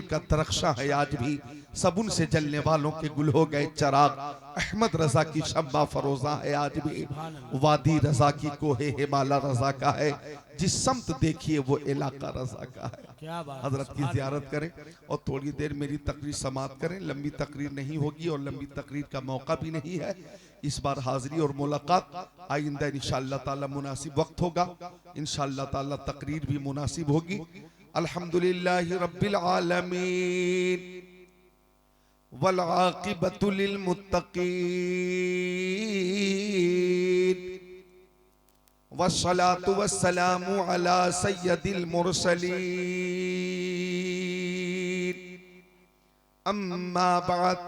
का दरख्शां है आज भी, सबुन से जलने वालों के गुल हो गए चराग। अहमद रजा की शम्मा फरोजा है आज भी, वादी रजा की कोहे हिमाला रजा का है, जिस समत देखिए वो इलाका रजा का है। हजरत की ज़ियारत करें और थोड़ी देर मेरी तकरीर समाप्त करें। लंबी तकरीर नहीं होगी और लंबी तकरीर का मौका भी नहीं है इस बार। हाजिरी और मुलाकात आइंदा इंशाअल्लाह ताला मुनासिब वक्त होगा, इंशाअल्लाह ताला तकरीर भी मुनासिब होगी। अल्हम्दुलिल्लाहि रब्बिल आलमीन वल आक़िबतु लिल मुत्तक़ीन वस्सलातु वस्सलामु अला सय्यदिल मुरसलीन। अम्मा बअद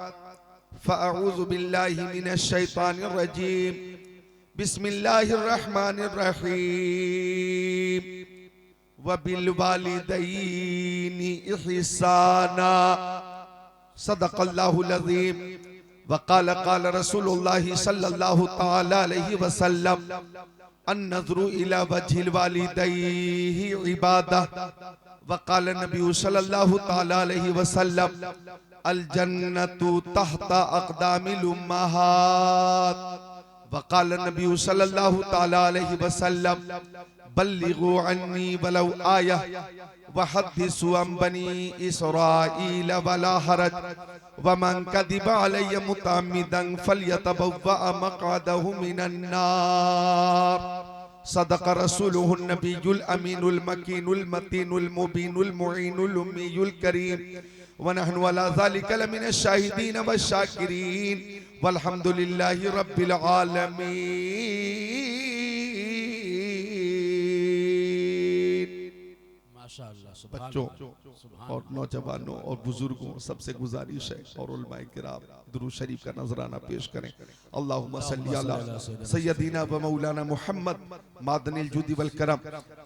फ़अऊज़ु बिल्लाहि मिनश शैतानिर रजीम। बिस्मिल्लाहिर रहमानिर रहीम। व बिल वालिदैनि इहसाना। सदक़ल्लाहुल अज़ीम। व क़ाल क़ाल रसूलुल्लाहि सल्लल्लाहु तआला अलैहि वसल्लम अन-नज़्रु इला वज्हिल वालिदैहि इबादह। व क़ाल नबी सल्लल्लाहु तआला अलैहि वसल्लम अल जन्नतु तहता अक़दामिल उम्महात। व क़ाल नबी सल्लल्लाहु तआला अलैहि वसल्लम बल्लिगू अन्नी वलौ आया व हद्दिसू अन बनी इसराईल वला हरज व मन कदिबा अलैहि मुतअम्मिदन फल्यतबव्वा मक़अदहु मिनन नार। सदक़ रसूलुहुन नबियुल अमीनुल मकीनुल मतीनुल मुबीनुल मुईनुल उम्मीयुल करीम व नहनु अला ज़ालिका लमिनश शाहिदीन व शाकिरीन वल्हम्दुलिल्लाहि रब्बिल आलमीन। बच्चों और नौजवानों और बुजुर्गों सबसे गुजारिश है और उलमाए किराम दुरूद शरीफ का नजराना पेश करें। अल्लाहुम्मा सल्ली अला सय्यदीना व मौलाना मुहम्मद मादनिल जुदी वल करम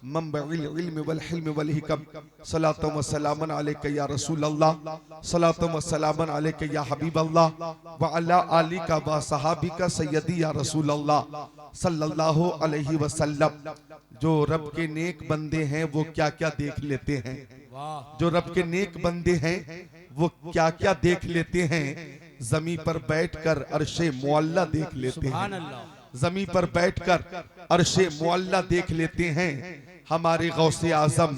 मंबइल इल्म वल हिल्म वल हिकम। सलातु व सलामन अलैका या रसूल अल्लाह, सलातु व सलामन अलैका या हबीब अल्लाह व अला आलिका व सहाबिका सय्यदी या रसूल अल्लाह सल्लल्लाहु अलैहि वसल्लम। जो रब के नेक बंदे हैं वो क्या क्या देख लेते हैं, जो रब के नेक बंदे हैं वो क्या क्या देख लेते हैं। जमी पर बैठकर अर्शे मुअल्ला देख लेते हैं, जमी पर बैठकर अर्शे मुअल्ला देख लेते हैं। हमारे गौसे आजम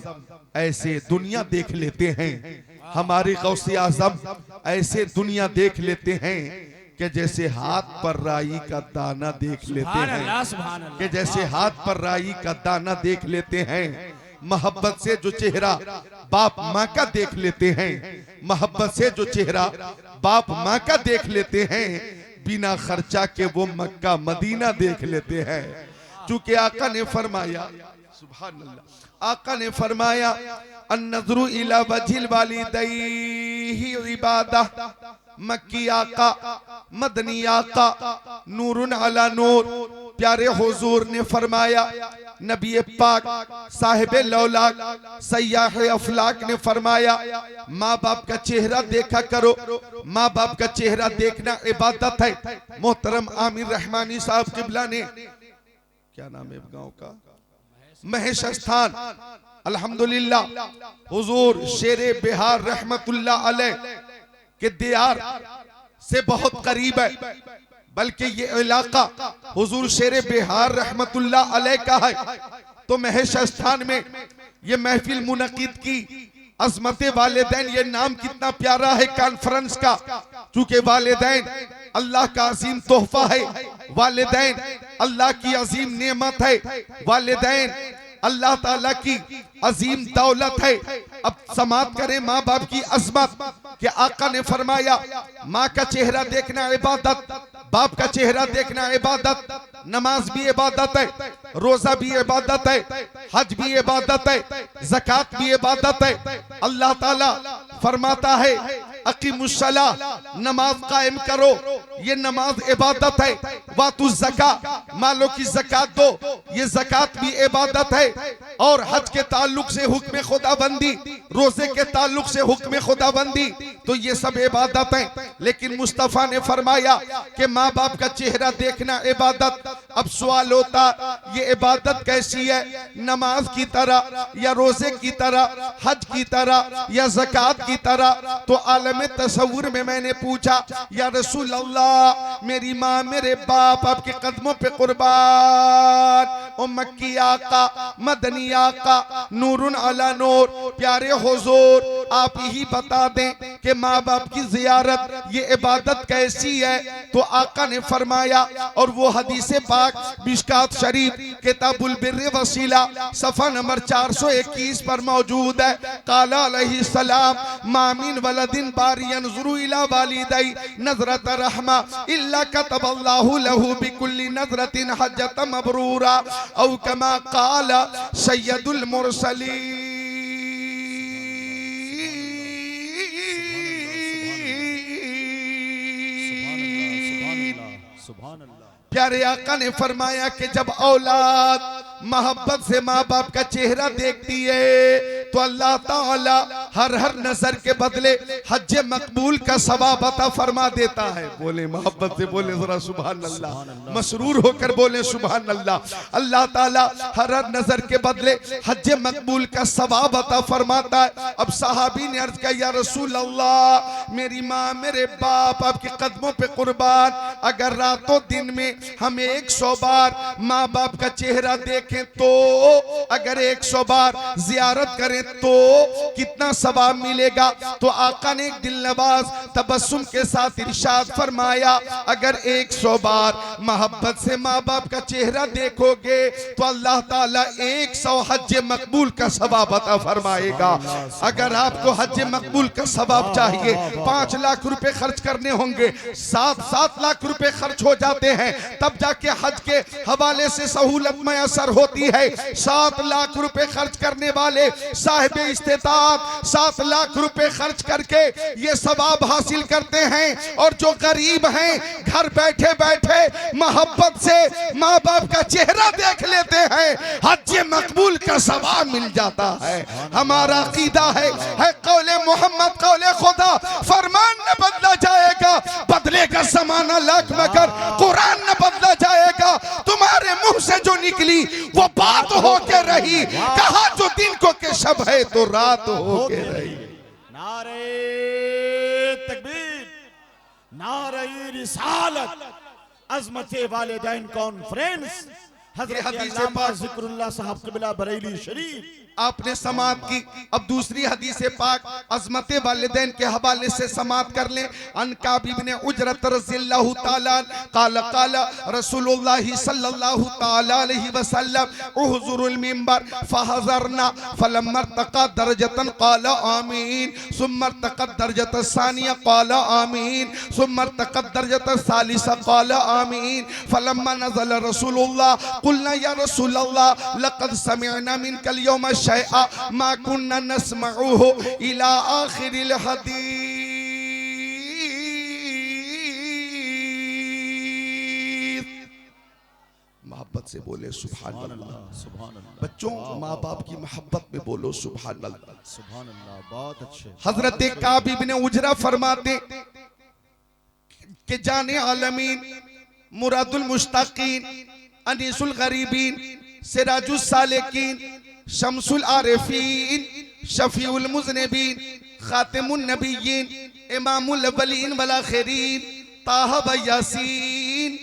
ऐसे दुनिया देख लेते हैं, हमारे गौसे आजम ऐसे दुनिया देख लेते हैं कि जैसे हाथ पर राई का दाना देख लेते हैं, कि जैसे हाथ पर राई का दाना देख लेते हैं। मोहब्बत से जो चेहरा बाप माँ का देख लेते हैं, मोहब्बत से जो चेहरा बाप माँ का देख लेते हैं, बिना खर्चा के वो मक्का मदीना देख लेते हैं। चूंकि आका ने फरमाया, सुभान अल्लाह, आका ने फरमाया अन-नज़्रु इला वज्हिल वालिदैहि इबादह। मक्की आका, मदनी आका, नूरुन अला नूर, प्यारे हुजूर ने फरमाया, नबी पाक साहिबे लौलाक सयाह अफलाक ने फरमाया, माँ बाप का चेहरा देखा करो, माँ बाप का चेहरा देखना इबादत है। मोहतरम आमिर रहमानी साहब किबला ने, क्या नाम है गांव का, महेश स्थान, अल्हम्दुलिल्लाह हुजूर शेरे बिहार रहमतुल्लाह अलैह के दियार से बहुत करीब है, बल्कि ये इलाका हुजूर शेरे बिहार रहमतुल्लाह अलैह का है। तो महेश स्थान में ये महफिल मुनक़िद की अज़मते वालिदैन, ये नाम कितना प्यारा है कॉन्फ्रेंस का। चूंकि वालिदैन अल्लाह का अजीम तोहफा है, वालिदैन अल्लाह की अजीम नेमत है, वालिदैन अल्लाह ताला की अजीम दौलत है। अब समात करें माँ बाप की अजमत कि आका ने फरमाया माँ का चेहरा देखना इबादत, बाप का चेहरा देखना इबादत, नमाज भी इबादत है, रोजा भी इबादत है, हज भी इबादत है, ज़कात भी इबादत है। अल्लाह ताला फरमाता है अकीमुस्सलाह, नमाज कायम करो, ये नमाज इबादत है। वातु ज़का, मालों की ज़कात दो, ये ज़कात भी इबादत है। और हज के ताल्लुक से हुक्म खुदाबंदी, रोजे के ताल्लुक से हुक्म खुदाबंदी। तो ये सब इबादत है। लेकिन मुस्तफ़ा ने फरमाया कि माँ बाप का चेहरा देखना इबादत। अब सवाल होता, ये इबादत कैसी है? नमाज की तरह या रोजे की तरह, हज की तरह या ज़कात की तरह? तो आलम तसव्वुर में मैंने पूछा, या रसूल अल्लाह, मेरी माँ मेरे बाप आपके कदमों पे कुर्बान। ओ मक्की आका, मदनी आका, नूरुन अला नूर, प्यारे हुजूर आप ही बता दें कि माँ बाप की जियारत ये इबादत कैसी है? तो आका ने फरमाया, और वो हदीस पाक मिशकात शरीफ किताबुल बिर्र वसीला सफ़ा नंबर 421 पर मौजूद है। काला अलैहि सलाम, मामिन वलदिन बारी यंजुरु इला वालिदै नज़रत रहमा इल्ला कतबल्लाहु लहू बिकुल्ली नज़रतिन हज्जत मबरूरा औ कमा काला सय्यदुल मुरसलीन। प्यारे आका ने फरमाया कि जब औलाद मोहब्बत से माँ बाप का चेहरा देखती है तो अल्लाह ताला हर नजर के बदले हज मकबूल का सवाब अता फरमा देता है। बोले मोहब्बत से बोले जरा सुभान अल्लाह, मसरूर होकर बोले सुभान अल्लाह। अल्लाह ताला हर नजर के बदले हज मकबूल का सवाब अता फरमाता है। अब सहाबी ने अर्ज किया, या रसूल अल्लाह, मेरी माँ मेरे बाप आपके कदमों पे कुर्बान, अगर रातों दिन में हम 100 बार माँ बाप का चेहरा देखें तो, अगर 100 बार जियारत करें तो कितना सवाब मिलेगा? तो आका ने एक दिल नवाज तबस्सुम के साथ इरशाद फरमाया, अगर 100 बार मोहब्बत से माँ बाप का चेहरा देखोगे तो अल्लाह ताला 100 हज मकबूल का सवाब अता फरमाएगा। अगर आपको हज मकबूल का सवाब चाहिए, 5 लाख रुपए खर्च करने होंगे, 7 लाख रुपए खर्च हो जाते हैं, तब जाके हज के हवाले से सहूलत मैसर होती है। 7 लाख रुपए खर्च करने वाले साहिब इस्तेताअत 7 लाख रुपए खर्च करके ये सवाब हासिल करते हैं। और जो गरीब हैं घर बैठे बैठे मोहब्बत से माँ बाप का चेहरा देख लेते हैं, हज मकबूल का सवाब मिल जाता है। हमारा अकीदा है कौले मोहम्मद कौले खुदा, फरमान न बदला जाएगा, बदलेगा ज़माना लाख मगर कुरान न बदला जाएगा। तुम्हारे मुंह से जो निकली वो बात होके रही, कहा जो दिन को के शब है तो रात होके रही। नारे तकबीर, नारे रिसालत, अज़मते वालिदैन कॉन्फ्रेंस, हज़रत अल्लामा ज़िक्रुल्लाह साहब क़िबला बरेली शरीफ आपने समात की। अब दूसरी हदीस पाक अज़मते वालिदैन के हवाले से समात कर लें। अन काब इब्न उजरत रज़ियल्लाहु ताला क़ाल क़ाल रसूलुल्लाह सल्लल्लाहु ताला अलैहि वसल्लम उहज़ुरुल मिंबर फहज़रना फलम्मा तक़ा दरजतन क़ाल आमीन सुम्मा तक़ा दरजत सानिया क़ाल आमीन सुम्मा तक़ा दरजत सालिसा क़ाल आमीन फलम्मा नज़ल रसूलुल्लाह क़ुलना या रसूलल्लाह लक़द समिअना मिनकल यौम शैआ मा कुन्ना नस्मउहु इला आखिरिल हदीस। मोहब्बत से बोले सुभान अल्लाह। बच्चों माँ बाप की मोहब्बत में बोलो सुभान अल्लाह, सुभान अल्लाह। बहुत अच्छे। हजरत काब इब्न उजरा फरमाते कि जाने आलमीन, मुरादुल मुश्ताकीन, अनीसुल गरीबीन, सिराजुल सालिकीन, शमसुल आरिफीन, शफीउल मुज़निबीन, खातिमुन नबिय्यीन, इमामुल अव्वलीन वल आखिरीन, ताहा व यासीन।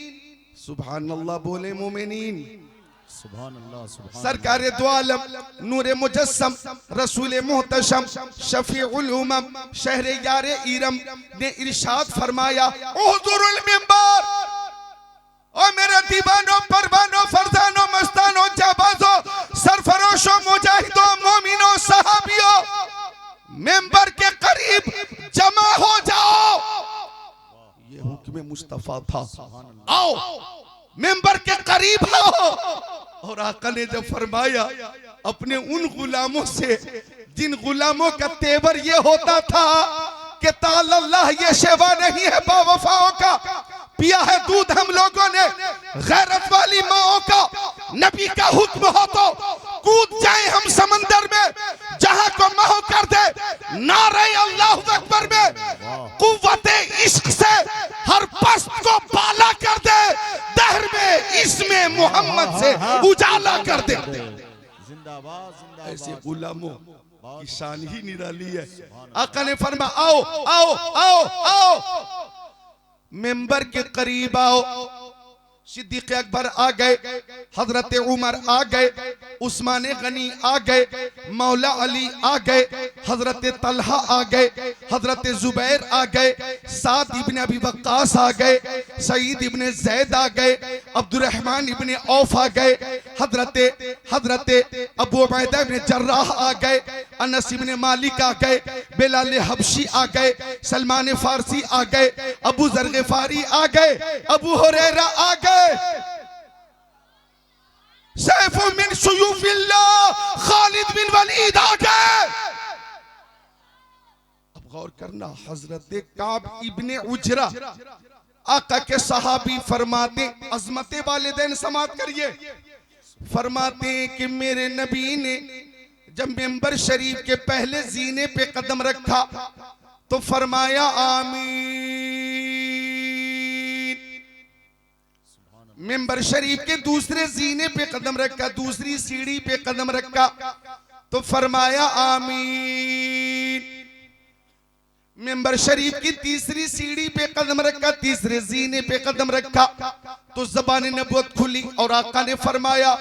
सुभान अल्लाह बोले मोमिनीन। सुभान अल्लाह, सुभान सरकारे दो आलम, नूरे मुजस्सम, रसूल मुहतशम, शफीउल उमम, शहरे यारे इरम ने इरशाद फरमाया, उहज़ुरुल मिंबर, ओ मेरे दीवानों परवानों फरजानों मस्तानों जाबाजों सरफरोशों मुजाहिदों मोमिनों सहाबियों, मेंबर के करीब जमा हो जाओ। ये हुक्म मुस्तफा था, आओ मेंबर के करीब आओ। और आका ने जब फरमाया अपने उन गुलामों से जिन गुलामों का तेवर ये होता था कि ताल्लाह ये शेवा नहीं है बावफाओं का, पिया है दूध हम लोगों ने गैरत वाली माओं का, नबी का हुक्म हो तो कूद जाए हम समंदर में, जहां को महू कर दे नारे अल्लाहु अकबर में रहमत से उजाला कर दे। जिंदाबाद जिंदाबाद। ऐसे गुलामों की शान ही निराली है। आका ने फरमाया आओ आओ आओ आओ, मेंबर के करीब आओ। सिद्दीक अकबर आ गए, हजरत उमर आ गए, उस्मान गनी आ गए, मौला अली आ गए, हजरत तलहा आ गए, हजरत जुबैर आ गए, साद इब्ने अबी वक्कास आ गए, सईद इब्ने जैद आ गए, अब्दुर्रहमान इब्ने औफ आ गए, हजरत अबू उबैदा इब्ने जर्राह आ गए, अनस इब्ने मालिक आ गए, बिलाल हबशी आ गए, सलमान फारसी आ गए, अबू जर गिफारी आ गए, अबू हुरैरा आ गए। सैफ मिन सुयूफिल्लाह खालिद बिन वलीद आ गए। अब गौर करना, हजरत काब इब्ने उजरा आका के सहाबी फरमाते, अजमत वालिदैन समात करिए, फरमाते कि मेरे नबी ने जब मेंबर शरीफ के पहले जीने पे कदम रखा तो फरमाया आमीन। मेंबर शरीफ के दूसरे जीने पे कदम रखा, दूसरी सीढ़ी पे कदम रखा तो फरमाया आमीन। मेंबर शरीफ की तीसरी सीढ़ी पे कदम रखा, तीसरे जीने पे कदम रखा तो ज़बान नबूवत खुली और आका ने फरमाया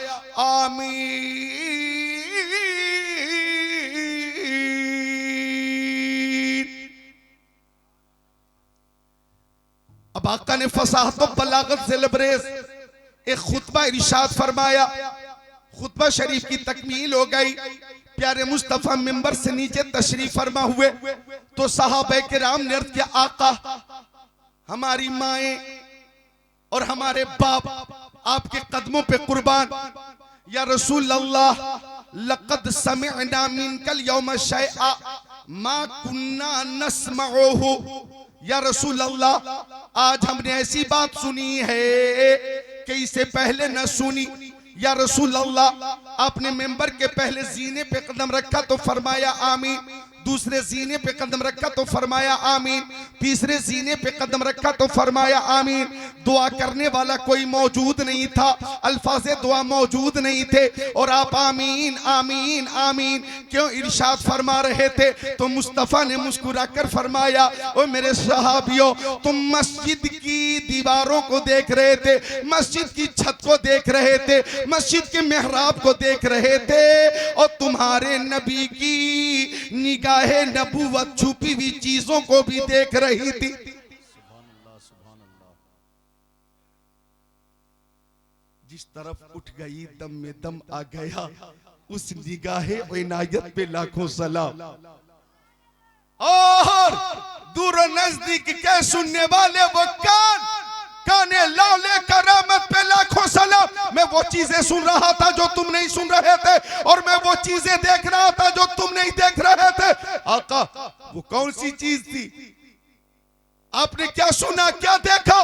आमीन। अब आका ने फसाहत और बलागत से लबरेज एक खुतबा इरशाद फरमाया। खुतबा शरीफ की तकमील हो गई, प्यारे मुस्तफा मिंबर से नीचे तशरीफ फरमा हुए तो सहाबा किराम ने अर्ज़ किया आका, हमारी माएं और हमारे बाप आपके कदमों पे कुर्बान। या रसूल अल्लाह लक़द समिअना मिनकल यौम शैआ मा कुन्ना नस्मउहु। या रसूल अल्लाह, आज हमने ऐसी बात सुनी है कि इससे पहले न सुनी। या रसूल अल्लाह, आपने मेंबर के पहले जीने पे कदम रखा तो फरमाया आमीन, दूसरे जीने पे कदम रखा तो फरमाया आमीन, तीसरे जीने पे कदम रखा तो फरमाया आमीन। दुआ करने वाला कोई मौजूद नहीं था, अल्फाज़े दुआ मौजूद नहीं थे और आप आमीन आमीन आमीन क्यों इरशाद फरमा रहे थे? तो मुस्तफ़ा ने मुस्कुरा कर फरमाया, ओ मेरे सहाबियों, तुम मस्जिद की दीवारों को देख रहे थे, मस्जिद की छत को देख रहे थे, मस्जिद के मेहराब को देख रहे थे और तुम्हारे नबी की निगाह नबूवत छुपी हुई चीजों को भी देख रही थी। जिस तरफ उठ गई दम में दम आ गया, उस निगाहे इनायत पे लाखों सलाम। और दूर नजदीक के सुनने वाले वो काने लाले करामत पे लाखों सलाम। मैं वो चीजें सुन रहा था जो तुम नहीं सुन रहे थे और मैं वो चीजें देख रहा था जो तुम नहीं देख रहे थे। आका, वो कौन सी चीज थी? आपने क्या सुना, क्या देखा?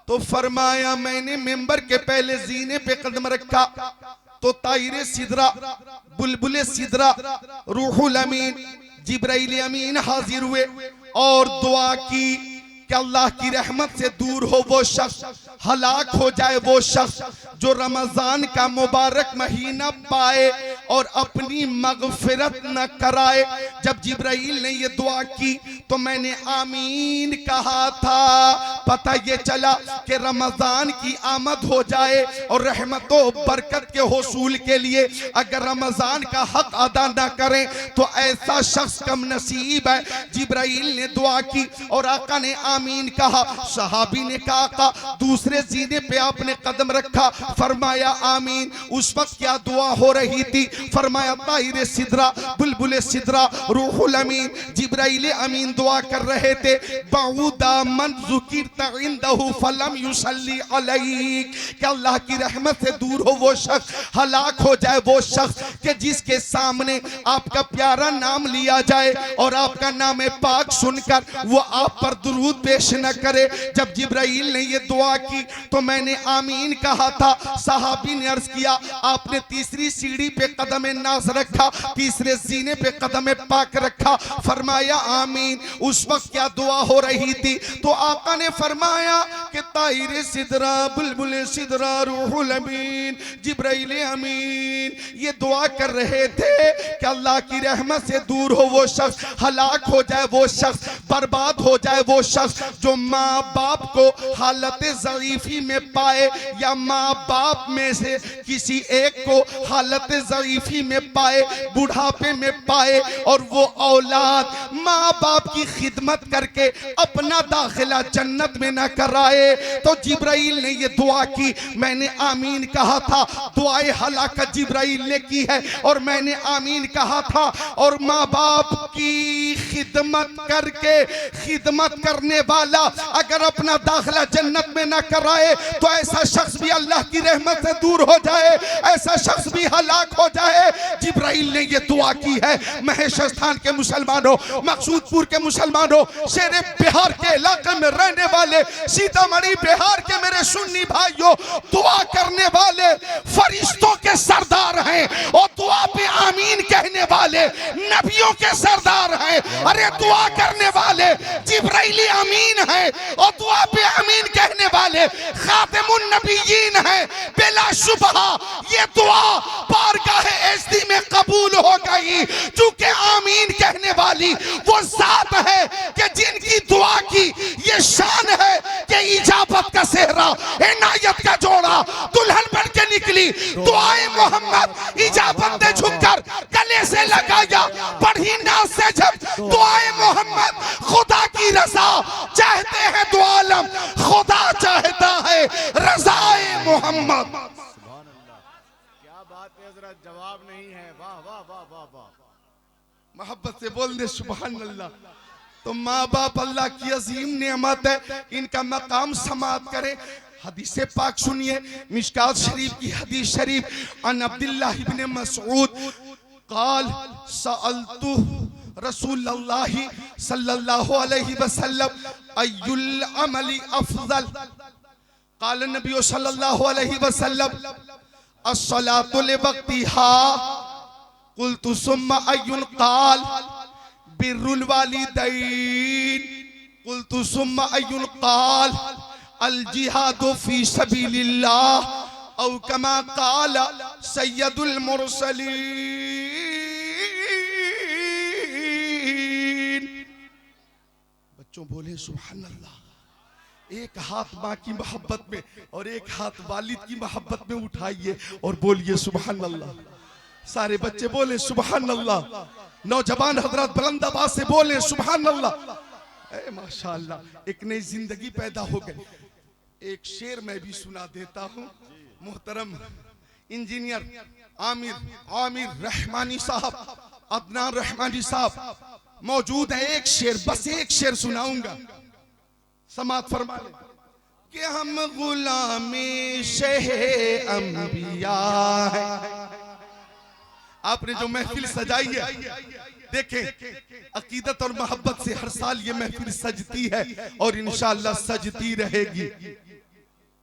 तो फरमाया, मैंने मेंबर के पहले जीने पे कदम रखा तो ताहिर सिदरा, बुलबुल सिदरा, रूहुल अमीन, जिब्राइल अमीन हाजिर हुए और दुआ की कि अल्लाह की रहमत से दूर हो वो शख्स, हलाक हो जाए वो शख्स जो रमजान का मुबारक महीना पाए और अपनी मगफिरत न कराए। जब जिब्राइल ने ये दुआ की तो मैंने आमीन कहा था। पता ये चला कि रमजान की आमद हो जाए और रहमतों बरकत के हुसूल के लिए अगर रमजान का हक अदा न करें तो ऐसा शख्स कम नसीब है। जिब्राइल ने दुआ की और आका ने आमीन कहा। सहाबी ने कहा आका, दूसरे जीने पे आपने कदम रखा, फरमाया आमीन। उस वक्त क्या दुआ हो रही थी? फरमाया ताहिर सिदरा, बुलबुल सिदरा, रूहुल अमीन, जिब्राइल अमीन दुआ कर रहे थे। बाउदा मन ज़ुकिरता इंदहु फलम युसल्ली अलैक, कि अल्लाह की रहमत से दूर हो वो शख्स, हलाक हो जाए वो शख्स कि जिसके सामने आपका प्यारा नाम लिया जाए और आपका नाम पाक सुनकर वो आप पर दुरूद पेश न करे। जब जिब्राइल ने ये दुआ की तो मैंने आमीन कहा था। सहाबी ने अर्ज किया, आपने तीसरी सीढ़ी पे कदम नाज रखा, तीसरे सीने पे कदम पाक रखा, फरमाया आमीन। उस वक्त क्या दुआ हो रही थी? तो आका ने फरमाया कि ताहिर सिदरा बुलबुल सिदरा रूहुल अमीन जिब्राइल अमीन ये दुआ कर रहे थे कि अल्लाह की रहमत से दूर हो वो शख्स, हलाक हो जाए वो शख्स, बर्बाद हो जाए वो शख्स जो माँ बाप को हालत ज़ईफ़ी में पाए या माँ बाप में से किसी एक को हालत ज़ईफ़ी में पाए, बुढ़ापे में पाए, और वो औलाद माँ बाप की खिदमत करके अपना दाखिला जन्नत में न कराए। तो जिब्राइल ने ये दुआ की, मैंने आमीन कहा था, दुआए हलाकत जिब्राइल ने की है और मैंने आमीन कहा था। और माँ बाप की खिदमत करके, खिदमत करने वाला अगर अपना दाखिला जन्नत में न कराए तो ऐसा शख्स भी अल्लाह की रहमत से दूर हो जाए, ऐसा शख्स भी हलाक हो जाए। जिब्राइल ने ये दुआ की है। महेश स्थान के मुसलमानों, मकसूदपुर के मुसलमानों, शेरे बिहार के इलाके में रहने वाले, सीतामढ़ी बिहार के मेरे सुन्नी भाइयों, दुआ करने वाले फरिश्तों के सरदार हैं और दुआ पे आमीन कहने वाले नबियों के सरदार हैं। अरे दुआ करने वाले जिब्राइल अमीन हैं और दुआ पे आमीन कहने वाले खातिमुन नबिय्यीन हैं। बिला शुबहा ये दुआ बारगाह एज़दी में कबूल हो गई, चूंकि आमीन कहने वाली वो जात है कि जिनकी दुआ की ये शान है कि इजाबत का सेहरा, इनायत का जोड़ा दुल्हन बन के निकली। दुआए मोहम्मद इजाबत ने झुककर गले से लगाया, पढ़ी नाज से जब दुआए मोहम्मद खुदा की रजा चाहते हैं, दो आलम खुदा चाहता है रज़ाए मोहम्मद। क्या बात है हज़रत, जवाब नहीं है। वाह वाह वाह वाह वाह। मोहब्बत से बोल दे सुभान अल्लाह। तो माँ बाप अल्लाह की अजीम नेमत है, इनका मकाम समात करें। हदीस पाक सुनिए, मिशकात शरीफ की हदीस शरीफ, अन अब्दुल्लाह इब्न मसऊद क़ाल सअलतु रसूलुल्लाह सल्लल्लाहु अलैहि वसल्लम अय्युल अमली अफज़ल, क़ाल नबी सल्लल्लाहु अलैहि वसल्लम अस्सलातु लिवक्तिहा, क़ुल्तु सुम्मा अय्युल, क़ाल बिर्रुल वालिदैन, क़ुल्तु सुम्मा अय्युल, क़ाल अल जिहादु फी सबीलिल्लाह औ कमा क़ाल सय्यदुल मुरसलीन। बच्चों बोले सुभान अल्लाह। एक हाथ माँ की मोहब्बत में और एक हाथ वालिद की मोहब्बत में उठाइए और बोलिए सुभान अल्लाह। सारे बच्चे बोले सुभान अल्लाह, नौजवान हजरत बुलंद आवाज से बोले सुभान अल्लाह। माशाअल्लाह, एक नई जिंदगी पैदा हो गई। एक शेर मैं भी सुना देता हूँ। मोहतरम इंजीनियर आमिर रहमानी साहब, अदनान रहमानी साहब मौजूद है। एक शेर, बस एक शेर सुनाऊंगा, समात फरमा ले कि हम गुलामी शहे अंबिया है। आपने जो महफिल सजाई है, देखें अकीदत और मोहब्बत से हर साल ये महफिल सजती है और इंशाअल्लाह सजती रहेगी।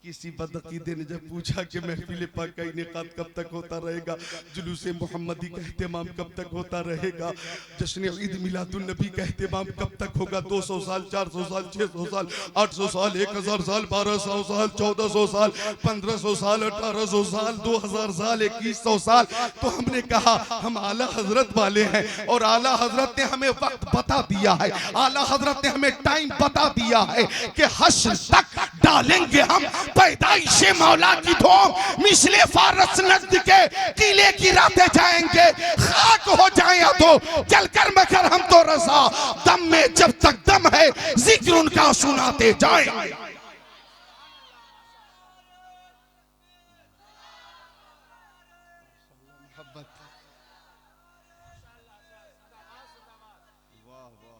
किसी बदअकीदे ने जब पूछा कि महफिल पाक का इनेकाद कब तक होता रहेगा, जुलूस मोहम्मदी का एहतमाम कब तक होता रहेगा, जश्न ईद मिलादुन नबी का एहतमाम कब तक होगा, 200 साल, 400 साल, 600 साल, 800 साल, 1000 साल, 1200 साल, 1400 साल, 1500 साल, 1800 साल, 2000 साल, 2100 साल। तो हमने कहा हम आला हजरत वाले हैं और आला हजरत ने हमें वक्त बता दिया है, आला हजरत ने हमें टाइम बता दिया है कि हश्र तक डालेंगे हम पैदाइशे मौला की धूम, मिसले फारस नजद के किले गिराते जाएंगे, खाक हो जाए तो जलकर मगर हम तो रजा, दम में जब तक दम है जिक्र उनका सुनाते जाएंगे।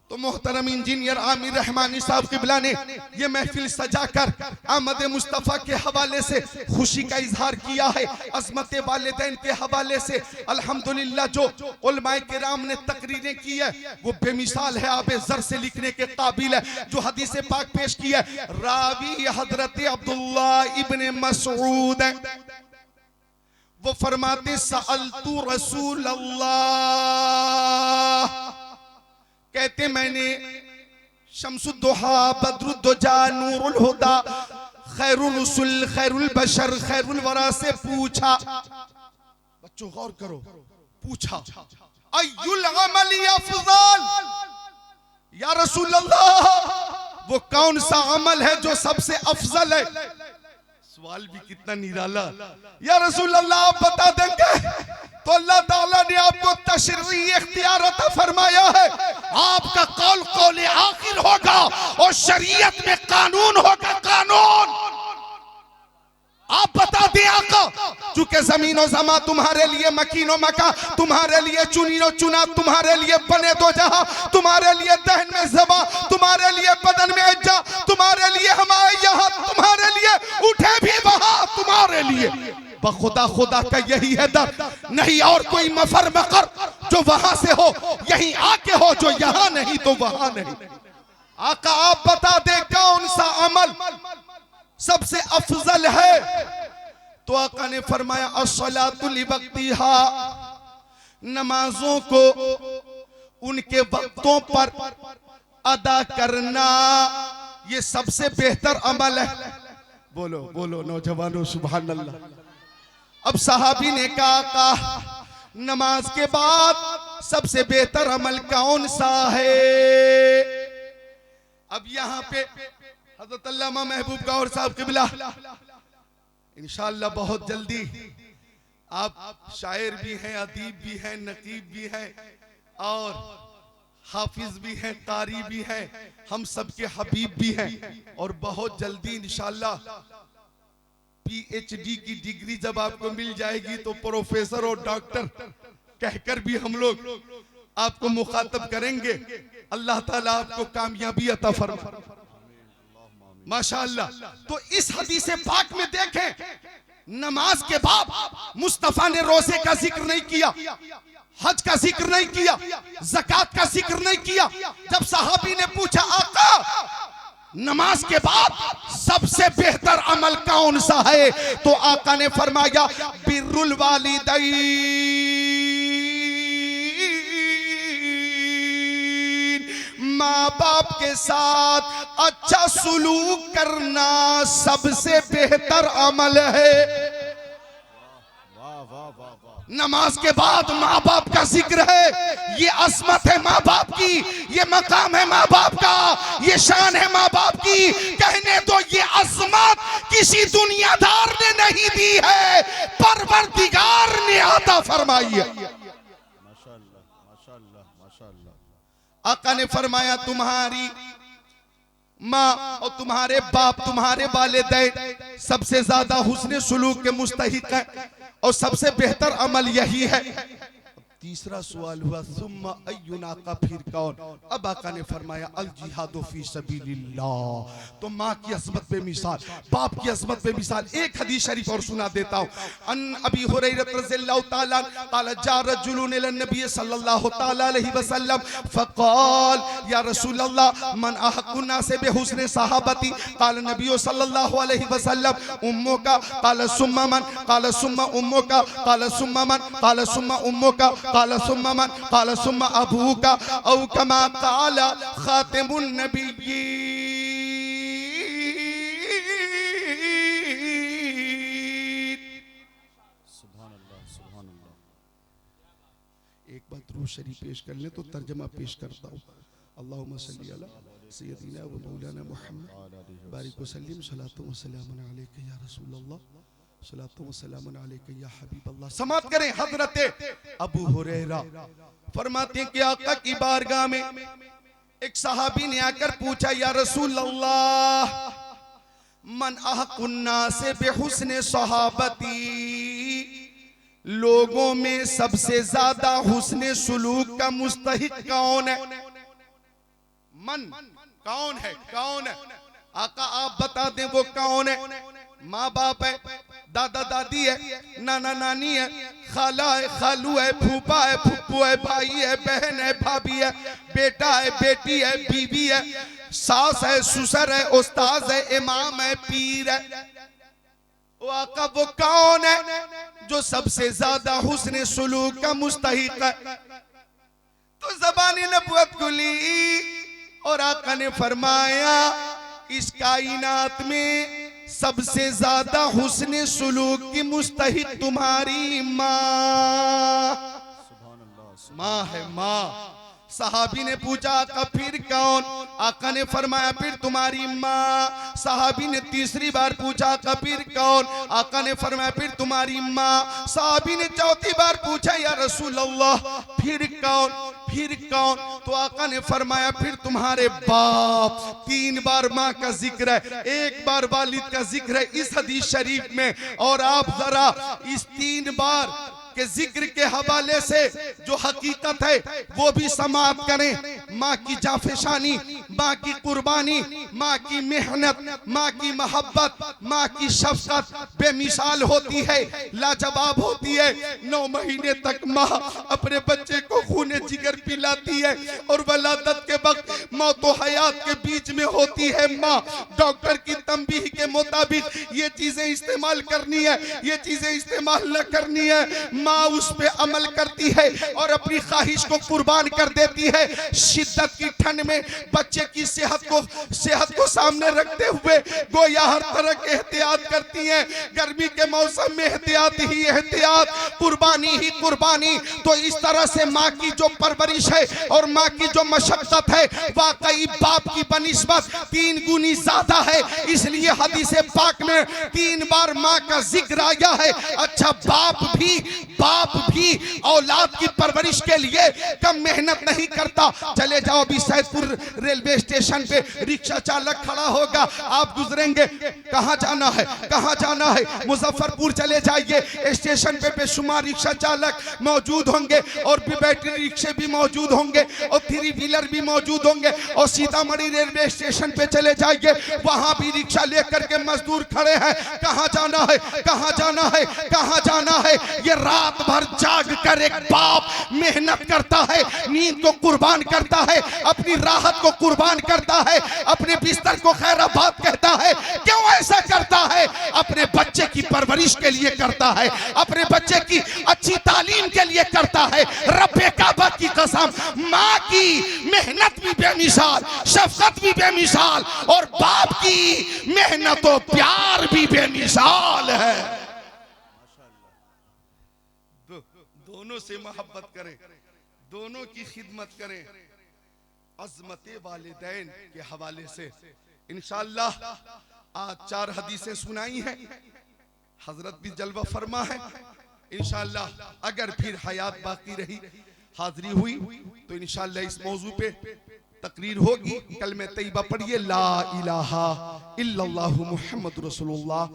तो मोहतरम इंजीनियर आमिर रहमानी साहब किबला ने ये महफिल सजाकर अहमद मुस्तफ़ा के हवाले से खुशी का इजहार किया है, अज़मत वालिदैन के हवाले से अल्हम्दुलिल्लाह जो उलमाए किराम ने तकरीरें की है वो बेमिसाल है, आबे ज़र से लिखने के काबिल है। जो हदीस पाक पेश की है, रावी हजरत अब्दुल्लाह इब्न मसऊद है, वो फरमाते सअलतु रसूल अल्लाह, कहते मैंने शम्सुद्दुहा बद्रुद्दुजा नूरुल हुदा खैरुल रुसुल खैरुल बशर खैरुल वरा से पूछा, बच्चों गौर करो, पूछा अय्युल अमली अफज़ल, या रसूल अल्लाह वो कौन सा अमल है जो सबसे अफजल है। सवाल भी कितना निराला, या रसूल अल्लाह आप बता देंगे तो अल्लाह ताला ने आपको तशरीई इख्तियार अता फरमाया है, आपका कौल कौले आखिर होगा और शरीयत में कानून होगा, कानून। आप बता दें आका, चूंकि जमीन और जमा तुम्हारे लिए, मकीनो मका तुम्हारे लिए, चुनीनो चुना तुम्हारे लिए, बने दो जहां तुम्हारे लिए, दहन में जबा तुम्हारे लिए, बदन में अज्जा तुम्हारे लिए, हमारे यहाँ तुम्हारे लिए, उठे भी वहां तुम्हारे लिए। बखुदा खुदा का यही है दर, नहीं और कोई मफर मकर जो वहां से हो, यहीं आके हो, जो यहां नहीं तो वहां नहीं। आका आप बता दे कौन सा अमल सबसे अफजल है। तो आका ने फरमाया अस्सलातु लिवक्तिहा, नमाजों को उनके वक्तों पर अदा करना ये सबसे बेहतर अमल है। बोलो बोलो नौजवानों सुभान अल्लाह। अब सहाबी ने कहा नमाज के बाद सबसे बेहतर अमल कौन सा है। अब यहाँ पे हज़रत अल्लामा महबूब गौर साहब क़िबला इंशाअल्लाह बहुत जल्दी, आप शायर भी हैं, अदीब भी हैं, नकीब भी हैं और हाफिज भी हैं, कारी भी हैं, हम सबके हबीब भी हैं और बहुत जल्दी इंशाअल्लाह PhD की डिग्री जब आपको मिल जाएगी तो प्रोफेसर और डॉक्टर कहकर भी हम लोग आपको मुखातब करेंगे। अल्लाह ताला आपको कामयाबी अता फरमाए माशाअल्लाह। तो इस हदीस पाक में देखें, नमाज के बाद मुस्तफा ने रोजे का जिक्र नहीं किया, हज का जिक्र नहीं किया, ज़कात का जिक्र नहीं किया। जब सहाबी ने पूछा आका नमाज के बाद सबसे बेहतर अमल कौन सा है, तो आका ने फरमाया बिर्रुल वालिदैन, माँ बाप के साथ अच्छा सुलूक करना सबसे बेहतर अमल है। नमाज के बाद माँ बाप का जिक्र है, ये अजमत है माँ बाप की, ये मकाम है माँ बाप का, ये शान है माँ बाप की। कहने दो ये अजमत किसी दुनियादार ने नहीं दी है, परवरदिगार ने अता फरमाई है। माशाअल्लाह माशाअल्लाह माशाअल्लाह। आका ने फरमाया तुम्हारी माँ और तुम्हारे बाप, तुम्हारे वालिदैन सबसे ज्यादा हुस्न सुलूक के मुस्तहिक है और सबसे बेहतर अमल यही है। तीसरा सवाल हुआ सुम्मा अय्युना का फिर कौन। अब आका ने फरमाया अल जिहादु फी सबीलिल्लाह। तो माँ की अज़मत पे मिसाल, बाप की अज़मत पे मिसाल। एक हदीस शरीफ और सुना देता हूँ। अन अबी हुरैरा रज़ियल्लाहु ताला क़ाल जा रजुलुन इला नबी सल्लल्लाहु ताला अलैहि वसल्लम फ़क़ाल या रसूल अल्लाह मन अहक़्क़ुन नास बिहुस्नि सहाबती। क़ाल नबी सल्लल्लाहु अलैहि वसल्लम उम्मुका। क़ाल सुम्मा मन। क़ाल सुम्मा उम्मुका। क़ाल सुम्मा मन। क़ाल सुम्मा उम्मुका। क़ाल सुम्मा मन। क़ाल सुम्मा अबूका औ कमा क़ाल ख़ातिमुन नबिय्यीन। सुभान अल्लाह सुभान अल्लाह। एक बार दुरूद शरीफ पेश कर ले तो तर्जमा पेश करता हूँ। अल्लाहुम्मा सल्ली अला सय्यदिना व मौलाना मुहम्मद बारिक व सल्लिम सलातो व सलामुन अलैका या रसूल अल्लाह सलातो व सलामुन अलैका या हबीब अल्लाह। समात करें। हजरत अबू हुरैरा फरमाते हैं कि आका की बारगाह में एक सहाबी ने आकर पूछा या रसूल अल्लाह मन अहक़्क़ुन नास बिहुस्नि सहाबती, लोगों में सबसे ज्यादा हुस्न सुलूक का मुस्तहिक कौन है। मन कौन है, कौन है। आका आप बता दें वो कौन है। माँ बाप है, दादा दादी है, नाना नानी है, खाला है, खालू है, फूफा है, फुप्पू है, भाई है, बहन है, भाभी है, बेटा है, बेटी है, बीवी है, सास है, ससुर है, उस्ताद है, इमाम है, पीर है। वो आका वो कौन है जो सबसे ज्यादा हुस्न सुलूक का मुस्तहिक है। तो ज़बानी नबुवत खुली और आका ने फरमाया इस कायनात में सबसे ज्यादा हुस्न सुलूक की मुस्तहिक तुम्हारी माँ। माँ है माँ। सहाबी ने पूछा आका फिर कौन? आका ने फरमाया फिर तुम्हारी माँ। सहाबी ने तीसरी बार पूछा आका फिर कौन? आका ने फरमाया फिर तुम्हारी माँ। सहाबी ने चौथी बार पूछा या रसूल अल्लाह फिर कौन? फिर कौन? तो आका ने फरमाया फिर तुम्हारे बाप। 3 बार माँ का जिक्र है, 1 बार वालिद का जिक्र है इस हदीस शरीफ में। और आप जरा इस 3 बार के जिक्र के हवाले से जो हकीकत है वो भी समाअत करें। माँ की जाफशानी, माँ की कुर्बानी, माँ की मेहनत, माँ की मोहब्बत, माँ की शफकत बेमिसाल होती है, लाजवाब होती है। 9 महीने तक माँ अपने बच्चे को खूने जिगर पिलाती है और वलादत के वक्त मौत व हयात के बीच में होती है माँ। डॉक्टर की तंबीह के मुताबिक ये चीजें इस्तेमाल करनी है, ये चीजें इस्तेमाल न करनी है। माँ उस पे अमल करती है और अपनी ख्वाहिश को कुर्बान कर देती है। शिद्दत की ठंड में बच्चे की सेहत को सामने रखते हुए गोया हर तरह के एहतियात करती हैं। गर्मी के मौसम में एहतियात ही एहतियात, कुर्बानी ही कुर्बानी। तो इस तरह से माँ की जो परवरिश है और माँ की जो मशक्कत है वाकई बाप की बनिस्बत 3 गुनी ज्यादा है। इसलिए हदीस पाक में 3 बार माँ का जिक्र आया है। अच्छा बाप भी औलाद की परवरिश के लिए कम मेहनत नहीं करता। चले जाओ अभी सैदपुर रेलवे स्टेशन पे रिक्शा चालक खड़ा होगा, आप गुजरेंगे, कहाँ जाना है, कहाँ जाना है? मुजफ्फरपुर चले जाइए, स्टेशन पे बेशुमार रिक्शा चालक मौजूद होंगे और बैटरी रिक्शे भी मौजूद होंगे और 3 व्हीलर भी मौजूद होंगे। और सीतामढ़ी रेलवे स्टेशन पे चले जाइए, वहां भी रिक्शा लेकर के मजदूर खड़े हैं। कहाँ जाना है, कहाँ जाना है, कहाँ जाना है? ये रात भर जाग कर एक बाप मेहनत करता है, नींद को कुर्बान करता है, अपनी राहत को कुर्बान करता है, अपने बिस्तर को खैराबाद कहता है। क्यों ऐसा करता है? अपने बच्चे की परवरिश के लिए करता है, अपने बच्चे की अच्छी तालीम के लिए करता है। रब्बे काबा की कसम, माँ की मेहनत भी बेमिसाल, शफकत भी बेमिसाल और बाप की मेहनत और प्यार भी बेमिसाल है। दोनों से मोहब्बत करें, दोनों की खिदमत करें। अज़मते वालिदैन के हवाले से इंशाअल्लाह आज 4 हदीसें सुनाई हैं। हजरत भी जलवा फरमा है। इंशाअल्लाह अगर फिर हयात बाकी रही, हाजिरी हुई तो इंशाअल्लाह इस मौजू पे तकरीर होगी। कलमे तैयबा पढ़िए, ला इलाहा इल्लल्लाहु मुहम्मद रसूलुल्लाह।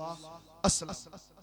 अस्सलाम।